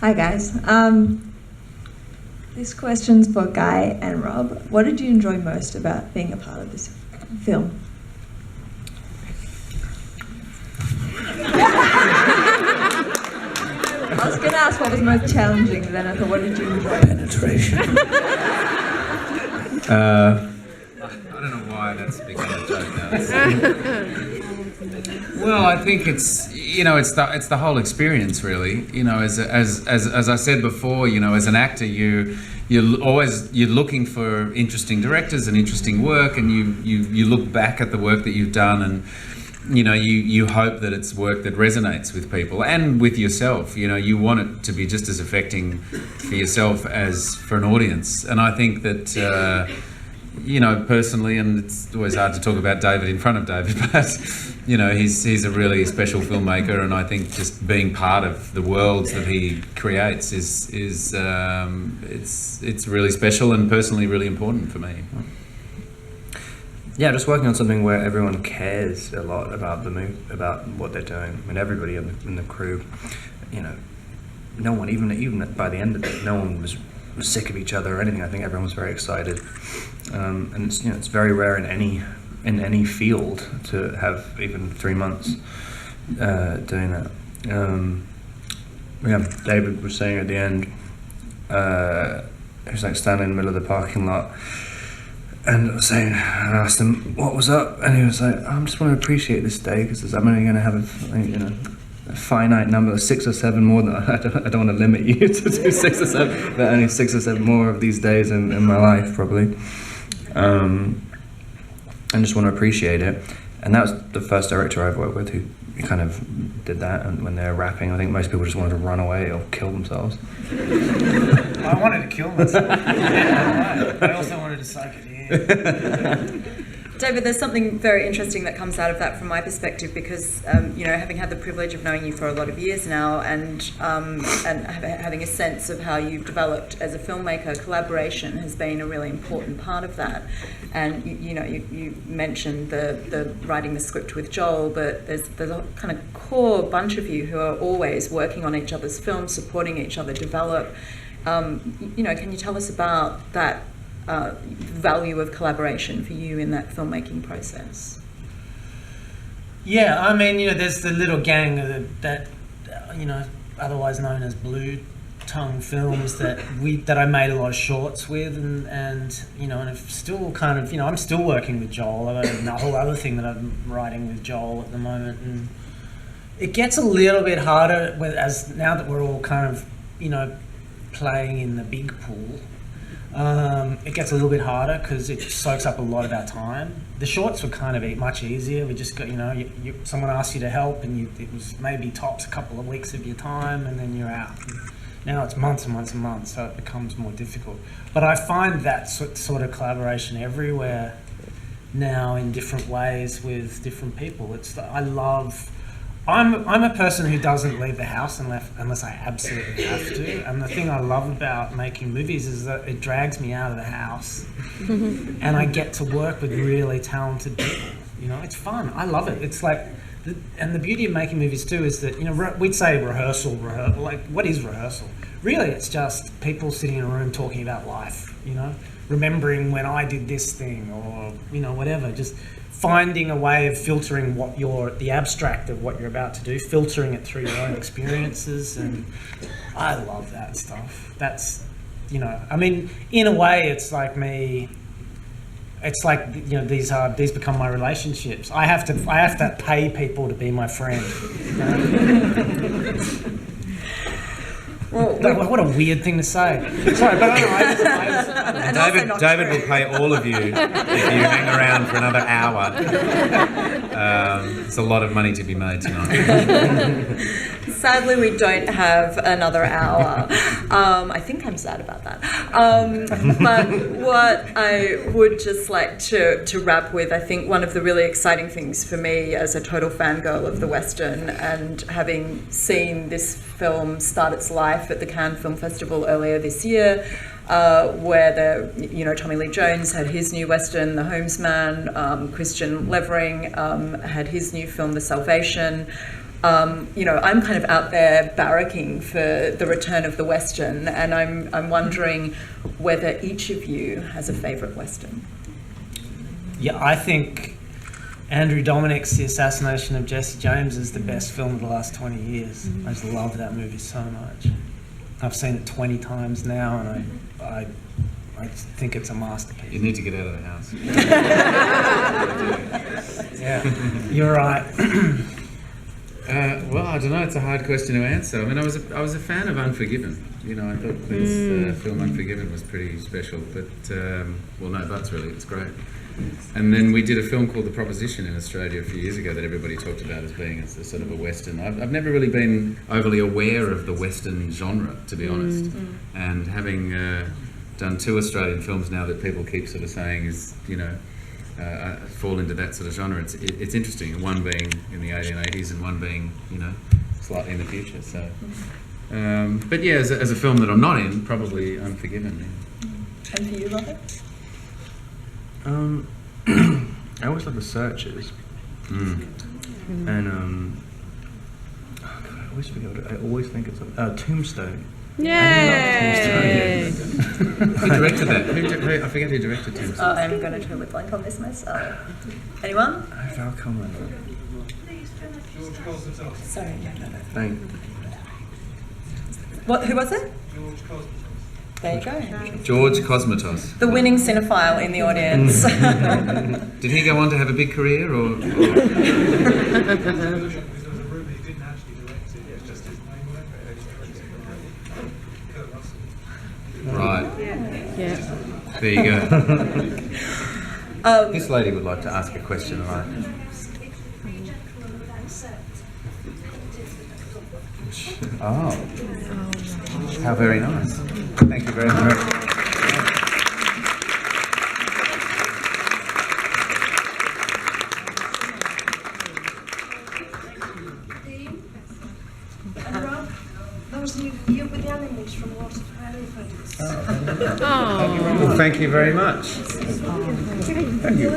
Hi guys. This question's for Guy and Rob. What did you enjoy most about being a part of this film? I was going to ask what was most challenging, but then I thought, what did you enjoy? Penetration. I don't know why that's become a joke now. Well, I think it's the whole experience, really. As I said before, as an actor, you're looking for interesting directors and interesting work, and you look back at the work that you've done, and you hope that it's work that resonates with people and with yourself. You want it to be just as affecting for yourself as for an audience. And I think that personally, and it's always hard to talk about David in front of David, but he's a really special filmmaker, and I think just being part of the worlds that he creates is it's really special and personally really important for me. Yeah, just working on something where everyone cares a lot about the movie, about what they're doing. I mean, everybody in the crew, no one, even by the end of it, no one was sick of each other or anything. I think everyone was very excited, and it's very rare in any field to have even 3 months doing that. David was saying at the end, he was like standing in the middle of the parking lot, and I asked him what was up, and he was like, I just want to appreciate this day because I'm only going to have a finite number of 6 or 7 more. I don't want to limit you to do 6 or 7, but only 6 or 7 more of these days in my life probably. And just want to appreciate it. And that was the first director I've worked with who kind of did that. And when they're rapping, I think most people just wanted to run away or kill themselves. I wanted to kill myself. Yeah, I also wanted to suck it in. David, there's something very interesting that comes out of that from my perspective because, having had the privilege of knowing you for a lot of years now and having a sense of how you've developed as a filmmaker, collaboration has been a really important part of that. And, you mentioned the writing the script with Joel, but there's a kind of core bunch of you who are always working on each other's films, supporting each other develop. Can you tell us about that value of collaboration for you in that filmmaking process? Yeah, I mean, there's the little gang that otherwise known as Blue Tongue Films that I made a lot of shorts with, and I've still kind of, I'm still working with Joel. I've got a whole other thing that I'm writing with Joel at the moment, and it gets a little bit harder as now that we're all kind of, playing in the big pool. It gets a little bit harder because it soaks up a lot of our time. The shorts were kind of much easier. We just got, someone asked you to help, and it was maybe tops a couple of weeks of your time, and then you're out. And now it's months and months and months, so it becomes more difficult. But I find that sort of collaboration everywhere now in different ways with different people. I'm a person who doesn't leave the house unless I absolutely have to. And the thing I love about making movies is that it drags me out of the house and I get to work with really talented people. It's fun. I love it. It's like, and the beauty of making movies too is that, we'd say rehearsal. Like, what is rehearsal? Really, it's just people sitting in a room talking about life, remembering when I did this thing or, whatever. Just finding a way of filtering the abstract of what you're about to do, filtering it through your own experiences, and I love that stuff. That's, I mean, in a way, it's like me. It's like these become my relationships. I have to pay people to be my friend. Well, what a weird thing to say. Sorry, but David will pay all of you if you hang around for another hour. It's a lot of money to be made tonight. Sadly, we don't have another hour. I think I'm sad about that. But what I would just like to wrap with, I think one of the really exciting things for me as a total fangirl of the Western, and having seen this film start its life at the Cannes Film Festival earlier this year, where Tommy Lee Jones had his new Western, The Homesman, Christian Levering had his new film, The Salvation. you know, I'm kind of out there barracking for the return of the Western, and I'm wondering whether each of you has a favourite Western. Yeah, I think Andrew Dominik's The Assassination of Jesse James is the best film of the last 20 years. I just love that movie so much. I've seen it 20 times now, and I think it's a masterpiece. You need to get out of the house. Yeah, you're right. Well, I don't know. It's a hard question to answer. I mean, I was a fan of Unforgiven. You know, I thought Clint's film Unforgiven was pretty special. But well, no buts really. It's great. And then we did a film called The Proposition in Australia a few years ago that everybody talked about as being a sort of a Western. I've never really been overly aware of the Western genre, to be honest. And having done 2 Australian films now that people keep sort of saying is, you know, fall into that sort of genre. It's interesting. One being in the 1880s and one being, you know, slightly in the future. So, but yeah, as a film that I'm not in, probably Unforgiven. Yeah. And for you, Robert? I always love The Searchers. And oh God, I always forget what I always think it's Tombstone. Yay! Who directed that? I forget who directed Tombstone. I'm going to totally blank on this myself. Anyone? Val Kilmer. Sorry. Thank. What? Who was it? There you go. George Cosmatos. The winning cinephile in the audience. Did he go on to have a big career, or? Right. Yeah. There you go. This lady would like to ask a question, right? Oh. How very nice. Thank you very much. And Rob, that was you with the animals from Water for Elephants. Well, thank you very much. Thank you.